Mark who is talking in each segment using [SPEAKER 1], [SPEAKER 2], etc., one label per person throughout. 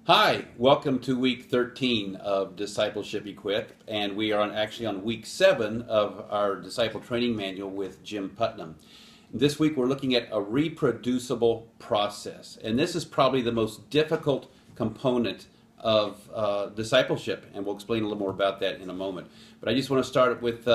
[SPEAKER 1] Hi, welcome to week 13 of Discipleship Equip, and we are actually on week 7 of our disciple training manual with Jim Putnam. This week we're looking at a reproducible process, and this is probably the most difficult component of discipleship, and we'll explain a little more about that in a moment. But I just want to start with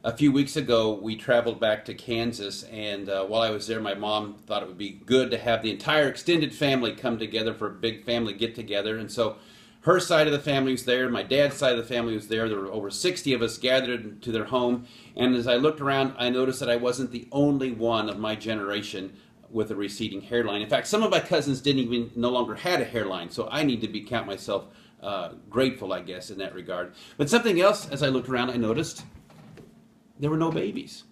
[SPEAKER 1] a few weeks ago, we traveled back to Kansas, and while I was there, my mom thought it would be good to have the entire extended family come together for a big family get-together. And so her side of the family was there, my dad's side of the family was there. There were over 60 of us gathered to their home. And as I looked around, I noticed that I wasn't the only one of my generation with a receding hairline. In fact, some of my cousins didn't even no longer had a hairline, so I need to count myself grateful, I guess, in that regard. But something else, as I looked around, I noticed there were no babies,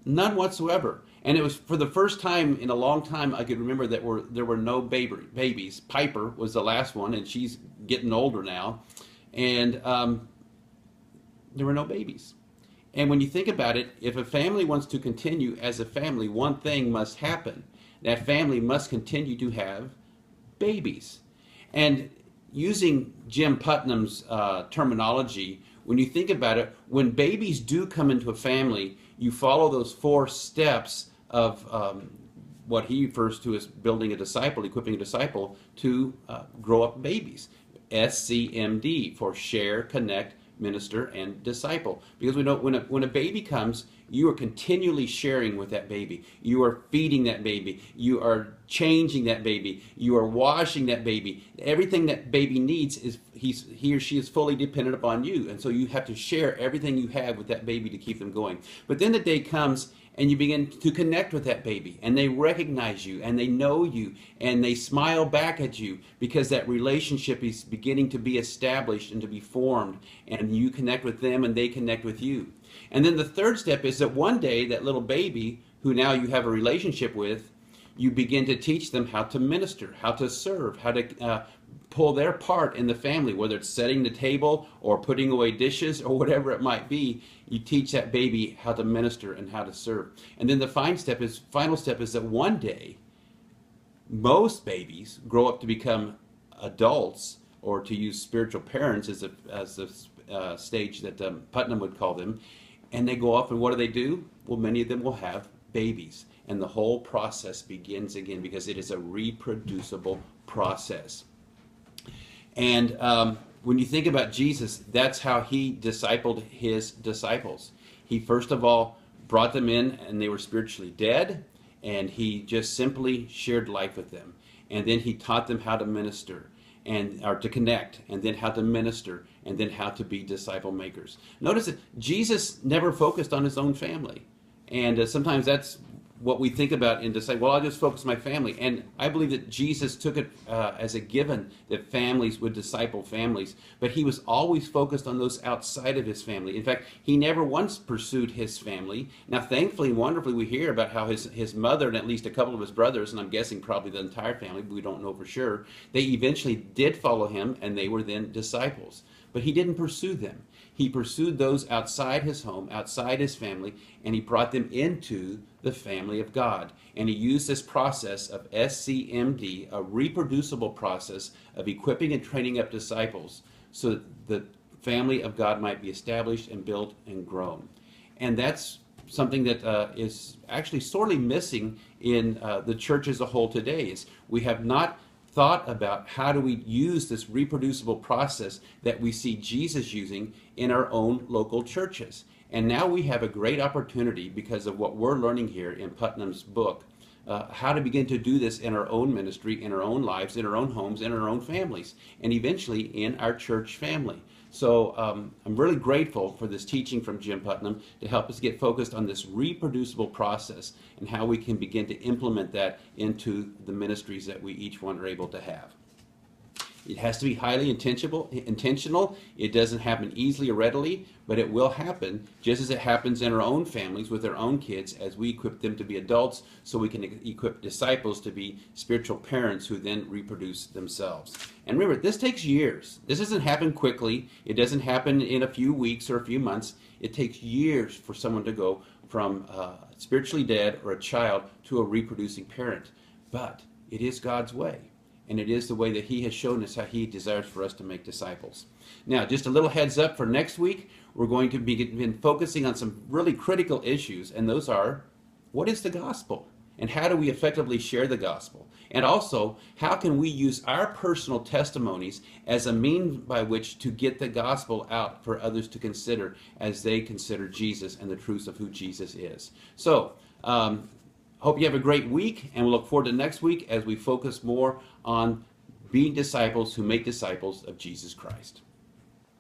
[SPEAKER 1] none whatsoever. And it was for the first time in a long time I could remember that there were no babies. Piper was the last one, and she's getting older now, and there were no babies. And when you think about it, if a family wants to continue as a family, one thing must happen. That family must continue to have babies. And using Jim Putnam's terminology, when you think about it, when babies do come into a family, you follow those 4 steps of what he refers to as building a disciple, equipping a disciple to grow up babies. SCMD for share, connect, minister, and disciple. Because we know when a baby comes, you are continually sharing with that baby. You are feeding that baby. You are changing that baby. You are washing that baby. Everything that baby needs is he or she is fully dependent upon you. And so you have to share everything you have with that baby to keep them going. But then the day comes and you begin to connect with that baby, and they recognize you, and they know you, and they smile back at you because that relationship is beginning to be established and to be formed, and you connect with them and they connect with you. And then the third step is that one day that little baby who now you have a relationship with, you begin to teach them how to minister, how to serve, how to pull their part in the family, whether it's setting the table or putting away dishes or whatever it might be. You teach that baby how to minister and how to serve. And then the final step is that one day most babies grow up to become adults, or to use spiritual parents as the stage that Putnam would call them, and they go off, and what do? Well, many of them will have babies, and the whole process begins again because it is a reproducible process. And when you think about Jesus, that's how he discipled his disciples. He first of all brought them in, and they were spiritually dead, and he just simply shared life with them. And then he taught them how to minister, or to connect, and then how to minister, and then how to be disciple makers. Notice that Jesus never focused on his own family. And sometimes that's what we think about in disciple. Well, I'll just focus on my family. And I believe that Jesus took it as a given that families would disciple families. But he was always focused on those outside of his family. In fact, he never once pursued his family. Now, thankfully and wonderfully, we hear about how his mother and at least a couple of his brothers, and I'm guessing probably the entire family, but we don't know for sure, they eventually did follow him, and they were then disciples. But he didn't pursue them. He pursued those outside his home, outside his family, and he brought them into the family of God. And he used this process of SCMD, a reproducible process of equipping and training up disciples, so that the family of God might be established and built and grown. And that's something that is actually sorely missing in the church as a whole today. Is we have not thought about how do we use this reproducible process that we see Jesus using in our own local churches. And now we have a great opportunity, because of what we're learning here in Putnam's book, how to begin to do this in our own ministry, in our own lives, in our own homes, in our own families, and eventually in our church family. So I'm really grateful for this teaching from Jim Putnam to help us get focused on this reproducible process and how we can begin to implement that into the ministries that we each one are able to have. It has to be highly intentional. It doesn't happen easily or readily, but it will happen just as it happens in our own families with our own kids as we equip them to be adults, so we can equip disciples to be spiritual parents who then reproduce themselves. And remember, this takes years. This doesn't happen quickly. It doesn't happen in a few weeks or a few months. It takes years for someone to go from spiritually dead or a child to a reproducing parent. But it is God's way. and it is the way that he has shown us how he desires for us to make disciples. Now, just a little heads up for next week, we're going to begin focusing on some really critical issues, and those are, what is the gospel? And how do we effectively share the gospel? And also, how can we use our personal testimonies as a means by which to get the gospel out for others to consider as they consider Jesus and the truth of who Jesus is? So, hope you have a great week, and we'll look forward to next week as we focus more on being disciples who make disciples of Jesus Christ.